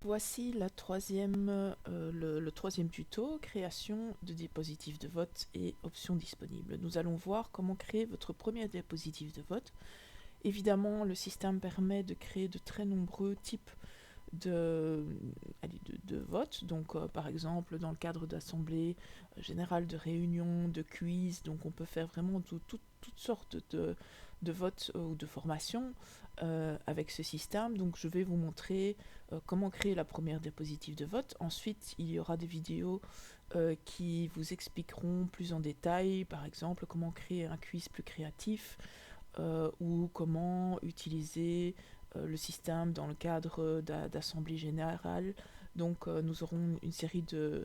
Voici le troisième tuto, création de diapositives de vote et options disponibles. Nous allons voir comment créer votre première diapositive de vote. Évidemment, le système permet de créer de très nombreux types de vote. Donc, par exemple, dans le cadre d'assemblées générales, de réunions, de quiz. Donc, on peut faire vraiment toutes sortes de votes ou de formations avec ce système. Donc, je vais vous montrer comment créer la première diapositive de vote. Ensuite, il y aura des vidéos qui vous expliqueront plus en détail, par exemple, comment créer un quiz plus créatif ou comment utiliser le système dans le cadre d'assemblée générale. Donc nous aurons une série euh,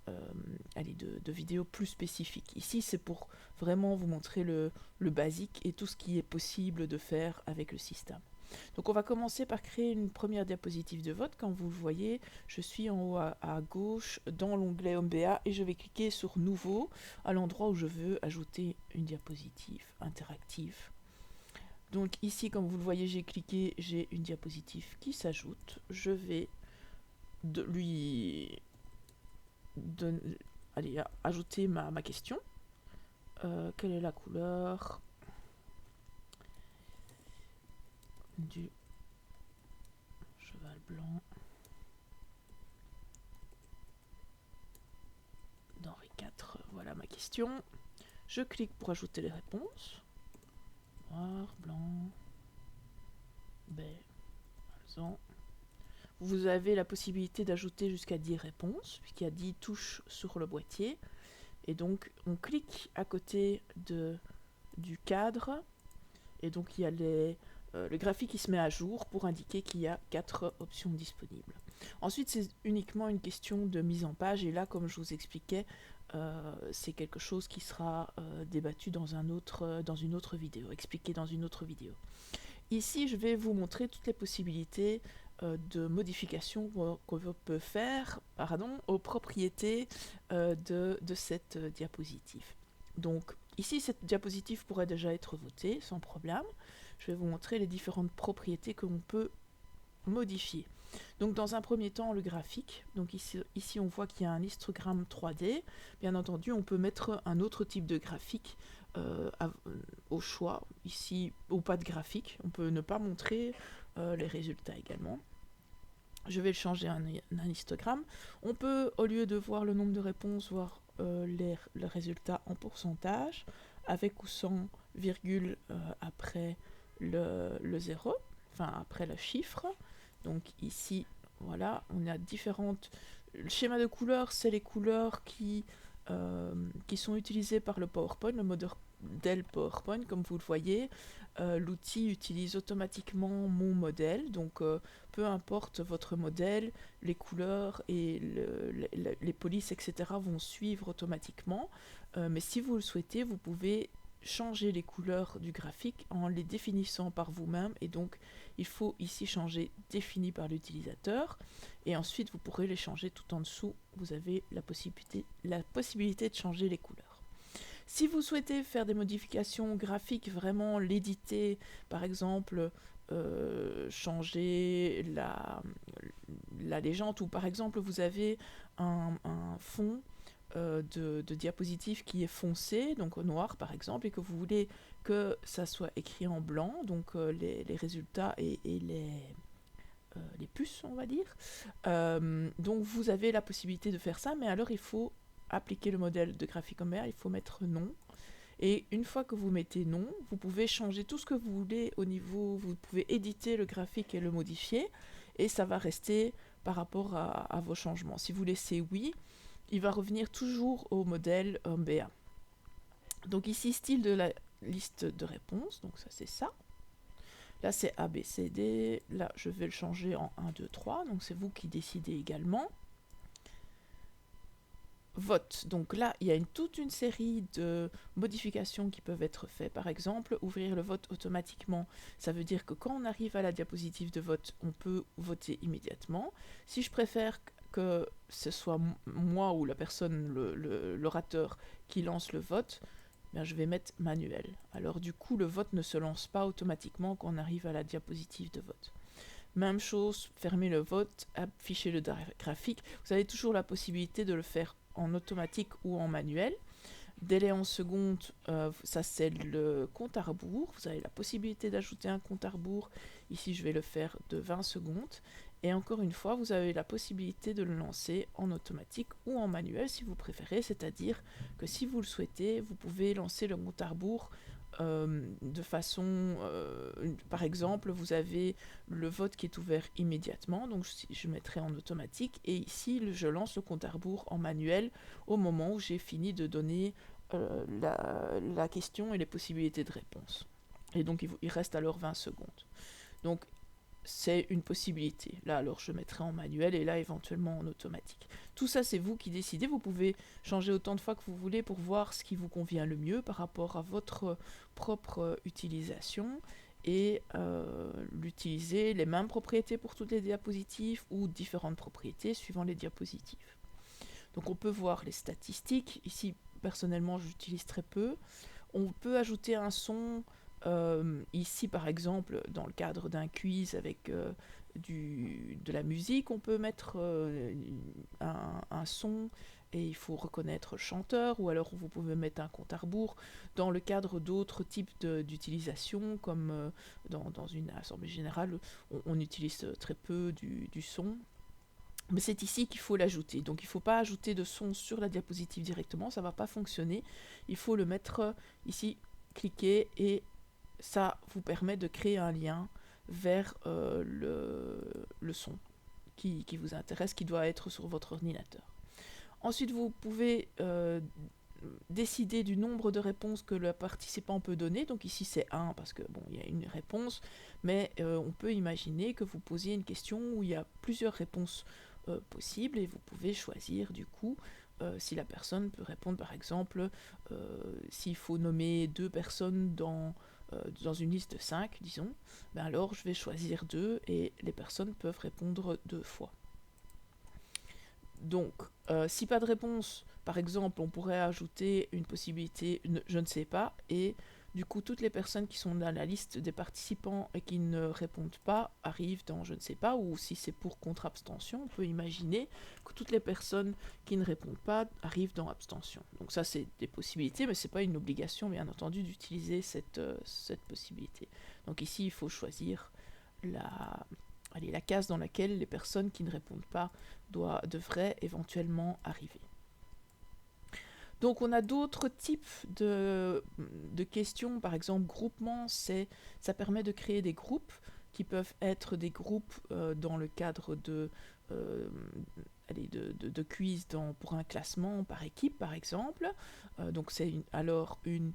de vidéos plus spécifiques. Ici c'est pour vraiment vous montrer le basique et tout ce qui est possible de faire avec le système. Donc on va commencer par créer une première diapositive de vote. Comme vous le voyez, je suis en haut à gauche dans l'onglet OMBA et je vais cliquer sur Nouveau à l'endroit où je veux ajouter une diapositive interactive. Donc ici, comme vous le voyez, j'ai cliqué, j'ai une diapositive qui s'ajoute. Je vais lui ajouter ma question. Quelle est la couleur du cheval blanc d'Henri IV? Voilà ma question. Je clique pour ajouter les réponses. Noir, blanc, baie, alezan. Vous avez la possibilité d'ajouter jusqu'à 10 réponses, puisqu'il y a 10 touches sur le boîtier. Et donc, on clique à côté du cadre, et donc il y a le graphique qui se met à jour pour indiquer qu'il y a 4 options disponibles. Ensuite, c'est uniquement une question de mise en page, et là, comme je vous expliquais, c'est quelque chose qui sera débattu dans une autre vidéo, expliqué dans une autre vidéo. Ici, je vais vous montrer toutes les possibilités de modification qu'on peut faire aux propriétés de cette diapositive. Donc, ici, cette diapositive pourrait déjà être votée sans problème. Je vais vous montrer les différentes propriétés que l'on peut modifier. Donc dans un premier temps, le graphique. Donc ici on voit qu'il y a un histogramme 3D. Bien entendu, on peut mettre un autre type de graphique au choix. Ici, ou pas de graphique. On peut ne pas montrer les résultats également. Je vais le changer en un histogramme. On peut, au lieu de voir le nombre de réponses, voir les résultats en pourcentage, avec ou sans virgule après le 0, enfin après le chiffre. Donc ici, voilà, on a différentes... Le schéma de couleurs, c'est les couleurs qui sont utilisées par le PowerPoint, le modèle PowerPoint, comme vous le voyez. L'outil utilise automatiquement mon modèle, donc peu importe votre modèle, les couleurs et les polices, etc. vont suivre automatiquement. Mais si vous le souhaitez, vous pouvez changer les couleurs du graphique en les définissant par vous-même, et donc il faut ici changer défini par l'utilisateur, et ensuite vous pourrez les changer tout en dessous. Vous avez la possibilité de changer les couleurs. Si vous souhaitez faire des modifications graphiques, vraiment l'éditer, par exemple changer la légende, ou par exemple vous avez un fond de diapositive qui est foncé, donc au noir par exemple, et que vous voulez que ça soit écrit en blanc, donc les résultats et les puces, on va dire. Donc vous avez la possibilité de faire ça, mais alors il faut appliquer le modèle de graphique Homer, il faut mettre non. Et une fois que vous mettez non, vous pouvez changer tout ce que vous voulez au niveau, vous pouvez éditer le graphique et le modifier, et ça va rester par rapport à vos changements. Si vous laissez oui, il va revenir toujours au modèle MBA. Donc ici, style de la liste de réponses, donc ça c'est ça. Là c'est A, B, C, D, là je vais le changer en 1, 2, 3, donc c'est vous qui décidez également. Vote, donc là il y a toute une série de modifications qui peuvent être faites. Par exemple, ouvrir le vote automatiquement, ça veut dire que quand on arrive à la diapositive de vote, on peut voter immédiatement. Si je préfère que ce soit moi ou la personne, l'orateur, qui lance le vote, bien je vais mettre manuel. Alors du coup, le vote ne se lance pas automatiquement quand on arrive à la diapositive de vote. Même chose, fermer le vote, afficher le graphique. Vous avez toujours la possibilité de le faire en automatique ou en manuel. Délai en secondes, ça c'est le compte à rebours. Vous avez la possibilité d'ajouter un compte à rebours. Ici, je vais le faire de 20 secondes. Et encore une fois, vous avez la possibilité de le lancer en automatique ou en manuel si vous préférez. C'est-à-dire que si vous le souhaitez, vous pouvez lancer le compte à rebours de façon... par exemple, vous avez le vote qui est ouvert immédiatement. Donc, je mettrai en automatique. Et ici, je lance le compte à rebours en manuel au moment où j'ai fini de donner la question et les possibilités de réponse. Et donc il reste alors 20 secondes. Donc c'est une possibilité. Là alors je mettrai en manuel et là éventuellement en automatique. Tout ça c'est vous qui décidez. Vous pouvez changer autant de fois que vous voulez pour voir ce qui vous convient le mieux par rapport à votre propre utilisation et l'utiliser les mêmes propriétés pour toutes les diapositives ou différentes propriétés suivant les diapositives. Donc on peut voir les statistiques. Ici personnellement j'utilise très peu. On peut ajouter un son ici par exemple dans le cadre d'un quiz avec de la musique, on peut mettre un son et il faut reconnaître le chanteur, ou alors vous pouvez mettre un compte à rebours dans le cadre d'autres types d'utilisation, comme dans une assemblée générale on utilise très peu du son. Mais c'est ici qu'il faut l'ajouter. Donc il ne faut pas ajouter de son sur la diapositive directement, ça ne va pas fonctionner. Il faut le mettre ici, cliquer, et ça vous permet de créer un lien vers le son qui vous intéresse, qui doit être sur votre ordinateur. Ensuite, vous pouvez décider du nombre de réponses que le participant peut donner. Donc ici c'est 1 parce que bon, il y a une réponse, mais on peut imaginer que vous posiez une question où il y a plusieurs réponses possibles et vous pouvez choisir du coup si la personne peut répondre par exemple s'il faut nommer 2 personnes dans une liste de 5, disons, ben alors je vais choisir 2 et les personnes peuvent répondre 2 fois. Donc, si pas de réponse, par exemple, on pourrait ajouter une possibilité, je ne sais pas, et du coup, toutes les personnes qui sont dans la liste des participants et qui ne répondent pas arrivent dans je ne sais pas, ou si c'est pour contre-abstention, on peut imaginer que toutes les personnes qui ne répondent pas arrivent dans abstention. Donc ça, c'est des possibilités, mais ce n'est pas une obligation, bien entendu, d'utiliser cette possibilité. Donc ici, il faut choisir la case dans laquelle les personnes qui ne répondent pas devraient éventuellement arriver. Donc on a d'autres types de questions, par exemple groupement, ça permet de créer des groupes qui peuvent être des groupes dans le cadre de quiz pour un classement par équipe par exemple. Donc c'est alors une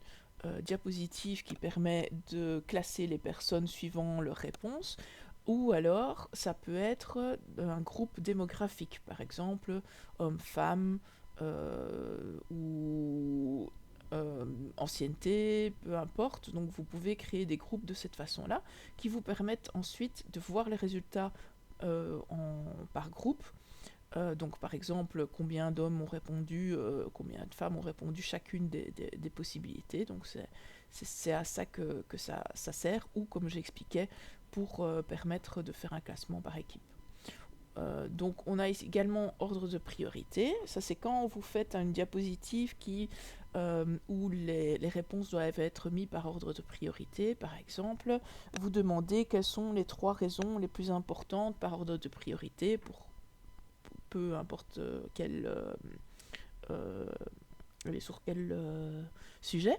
diapositive qui permet de classer les personnes suivant leurs réponses. Ou alors, ça peut être un groupe démographique, par exemple, hommes-femmes ou ancienneté, peu importe. Donc, vous pouvez créer des groupes de cette façon-là qui vous permettent ensuite de voir les résultats par groupe. Donc, par exemple, combien d'hommes ont répondu, combien de femmes ont répondu chacune des possibilités. Donc, c'est à ça que ça sert, ou comme j'expliquais, pour permettre de faire un classement par équipe. Donc on a également ordre de priorité. Ça c'est quand vous faites une diapositive où les réponses doivent être mises par ordre de priorité. Par exemple, vous demandez quelles sont les 3 raisons les plus importantes par ordre de priorité pour peu importe sur quel sujet.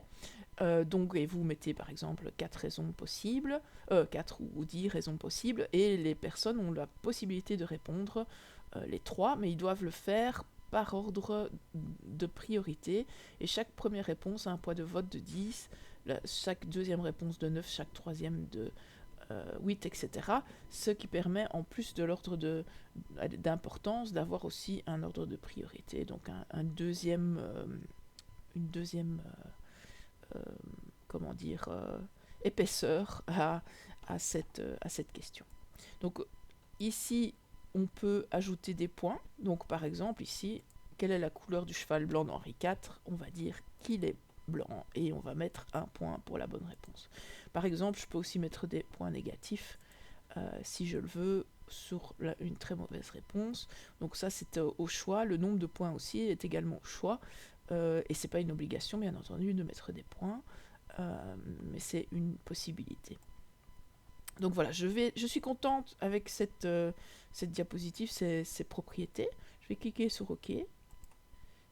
Donc, et vous mettez par exemple 4 raisons possibles, 4 ou 10 raisons possibles, et les personnes ont la possibilité de répondre les 3, mais ils doivent le faire par ordre de priorité, et chaque première réponse a un poids de vote de 10, chaque deuxième réponse de 9, chaque troisième de 8, etc. Ce qui permet, en plus de l'ordre d'importance, d'avoir aussi un ordre de priorité, donc une deuxième épaisseur à cette question. Donc ici, on peut ajouter des points. Donc par exemple, ici, quelle est la couleur du cheval blanc d'Henri IV? On va dire qu'il est blanc et on va mettre 1 point pour la bonne réponse. Par exemple, je peux aussi mettre des points négatifs. si je le veux, sur une très mauvaise réponse. Donc ça, c'est au choix. Le nombre de points aussi est également au choix. Et c'est pas une obligation, bien entendu, de mettre des points. Mais c'est une possibilité. Donc voilà, je suis contente avec cette diapositive, ces propriétés. Je vais cliquer sur OK.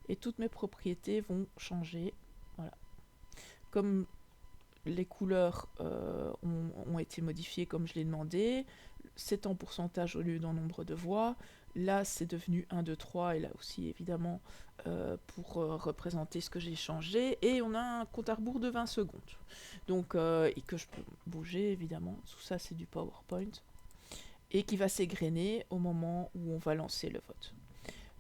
Et toutes mes propriétés vont changer. Voilà. Comme les couleurs ont été modifiées comme je l'ai demandé, c'est en pourcentage au lieu d'un nombre de voix. Là, c'est devenu 1, 2, 3, et là aussi, évidemment, pour représenter ce que j'ai changé. Et on a un compte à rebours de 20 secondes. Donc, et que je peux bouger, évidemment. Tout ça, c'est du PowerPoint. Et qui va s'égrener au moment où on va lancer le vote.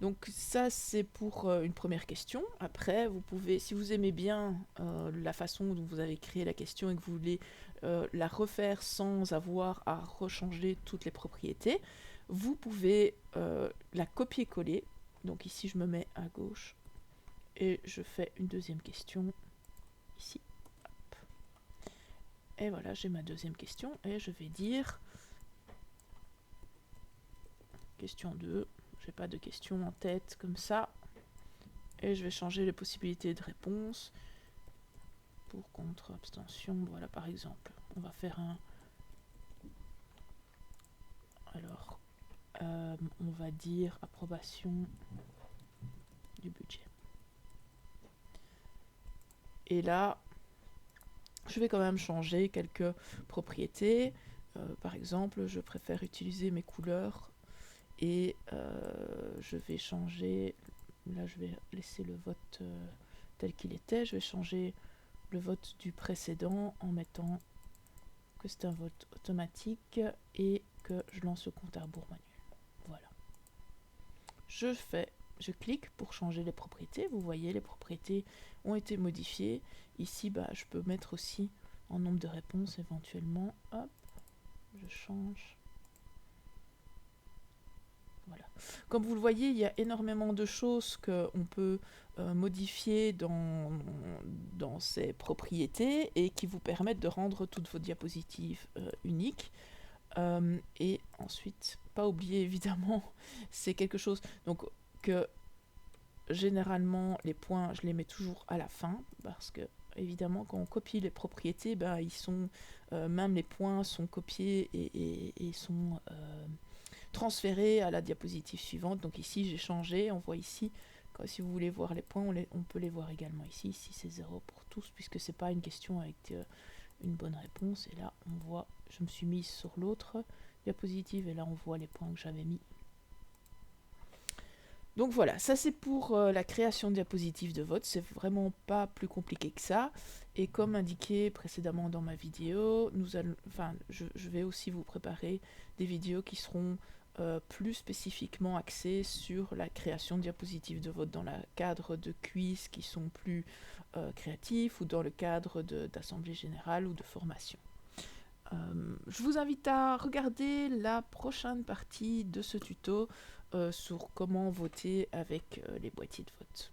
Donc ça, c'est pour une première question. Après, vous pouvez, si vous aimez bien la façon dont vous avez créé la question et que vous voulez la refaire sans avoir à rechanger toutes les propriétés, vous pouvez la copier-coller. Donc ici, je me mets à gauche et je fais une deuxième question ici. Hop. Et voilà, j'ai ma deuxième question et je vais dire question 2. J'ai pas de questions en tête comme ça. Et je vais changer les possibilités de réponse. Pour, contre, abstention. Voilà, par exemple. On va faire un... Alors, on va dire approbation du budget. Et là, je vais quand même changer quelques propriétés. Par exemple, je préfère utiliser mes couleurs. Et je vais changer... Là, je vais laisser le vote tel qu'il était. Je vais changer le vote du précédent en mettant que c'est un vote automatique et que je lance le compte à rebours manuel. Voilà. Je clique pour changer les propriétés. Vous voyez, les propriétés ont été modifiées. Ici, je peux mettre aussi en nombre de réponses éventuellement. Hop, je change. Voilà. Comme vous le voyez, il y a énormément de choses qu'on peut modifier dans ces propriétés et qui vous permettent de rendre toutes vos diapositives uniques. Et ensuite, pas oublier évidemment, c'est quelque chose donc que généralement les points, je les mets toujours à la fin parce que évidemment quand on copie les propriétés, ils sont même les points sont copiés et sont transférés à la diapositive suivante. Donc ici j'ai changé, on voit ici, si vous voulez voir les points, on peut les voir également ici. Ici c'est 0 pour tous puisque c'est pas une question avec une bonne réponse. Et là on voit, je me suis mise sur l'autre diapositive et là on voit les points que j'avais mis. Donc voilà, ça c'est pour la création de diapositives de vote, c'est vraiment pas plus compliqué que ça. Et comme indiqué précédemment dans ma vidéo, je vais aussi vous préparer des vidéos qui seront plus spécifiquement axées sur la création de diapositives de vote dans le cadre de quiz qui sont plus créatifs ou dans le cadre d'assemblée générale ou de formation. Je vous invite à regarder la prochaine partie de ce tuto sur comment voter avec les boîtiers de vote.